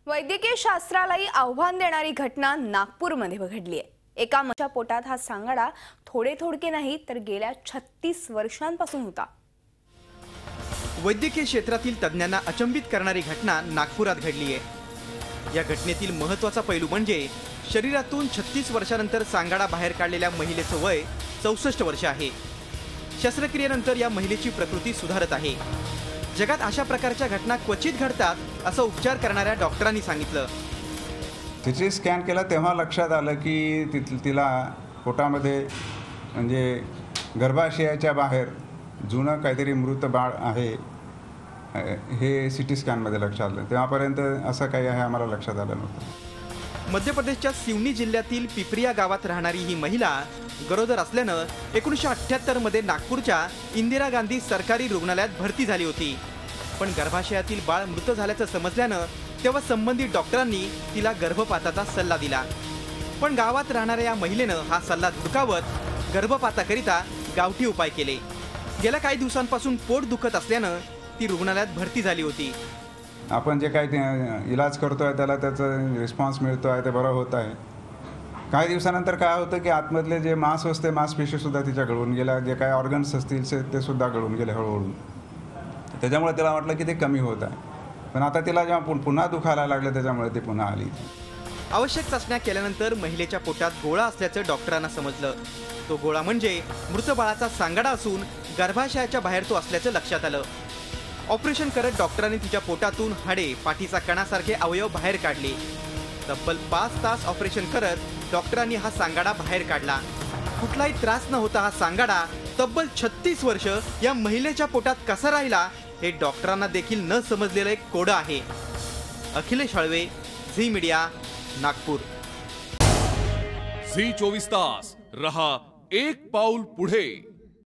वैद्यकीय शास्त्रालाही आव्हान देणारी घटना नागपूरमध्ये घडली आहे। एका महिलेच्या पोटात हा सांगाडा थोडके नाही तर गेल्या 36 वर्षांपासून होता। वैद्यकीय क्षेत्रातील तज्ञांना अचंबित करणारी घटना नागपुरात घडली आहे। या घटनेतील महत्त्वाचा पैलू म्हणजे शरीरातून 36 वर्षांनंतर सांगाडा बाहेर काढलेल्या महिलेचं वय 64 वर्ष आहे। शस्त्रक्रियेनंतर या महिलेची प्रकृती सुधारत आहे। जगात अशा प्रकारच्या घटना क्वचित घडतात असं उपचार करणाऱ्या डॉक्टरांनी सांगितलं। तिची स्कॅन केला तेव्हा लक्षात आलं की तिला पोटामध्ये म्हणजे गर्भाशयाच्या बाहेर जुनं काहीतरी मृत बाळ आहे हे सीटी स्कॅनमध्ये लक्षात आलं। तेव्हापर्यंत असं काही आहे आम्हाला लक्षात आलं नव्हतं। मध्य प्रदेशच्या सिवनी जिल्ह्यातील पिपरिया गावात राहणारी ही महिला गरोदर असल्यानं 1978 मध्ये नागपूरच्या इंदिरा गांधी सरकारी रुग्णालयात भरती झाली होती। पण गर्भाशयातील बाळ मृत झाल्याचं समजल्यानं तेव्हा संबंधित डॉक्टरांनी तिला गर्भपाताचा सल्ला दिला। पण गावात राहणाऱ्या या महिलेनं हा सल्ला धुडकावत गर्भपाताकरिता गावठी उपाय केले। गेल्या काही दिवसांपासून पोट दुखत असल्यानं ती रुग्णालयात भरती झाली होती। आपण जे काही इलाज करतोय त्याला त्याचा रिस्पॉन्स मिळतोय, ते बरं होत आहे। काही दिवसानंतर काय होतं की आतमधले जे मांस असते मांसपेशी सुद्धा तिच्या गळून गेल्या, जे काही ऑर्गन्स असतील ते सुद्धा गळून गेले हळूहळू। त्याच्यामुळे तिला वाटलं की ते कमी होत आहे, पण आता तिला जेव्हा पुन्हा दुखायला लागलं त्याच्यामुळे ती पुन्हा आली। आवश्यक चाचण्या केल्यानंतर महिलेच्या पोटात गोळा असल्याचं डॉक्टरांना समजलं। तो गोळा म्हणजे मृत बाळाचा सांगाडा असून गर्भाशयाच्या बाहेर तो असल्याचं लक्षात आलं। ऑपरेशन करत डॉक्टरांनी तिच्या पोटातून हाडे, पाठीचा कणासारखे अवयव बाहेर काढले। तब्बल 5 तास ऑपरेशन करत डॉक्टरांनी हा सांगाडा बाहेर काढला। कुठलाही त्रास न होता हा सांगाडा तब्बल 36 वर्ष या महिलेच्या पोटात कसा राहिला हे डॉक्टरांना देखील न समजलेलं एक कोडं आहे। अखिलेश हळवे, झी मीडिया, नागपूर। झी 24 तास रहा एक पाऊल पुढे।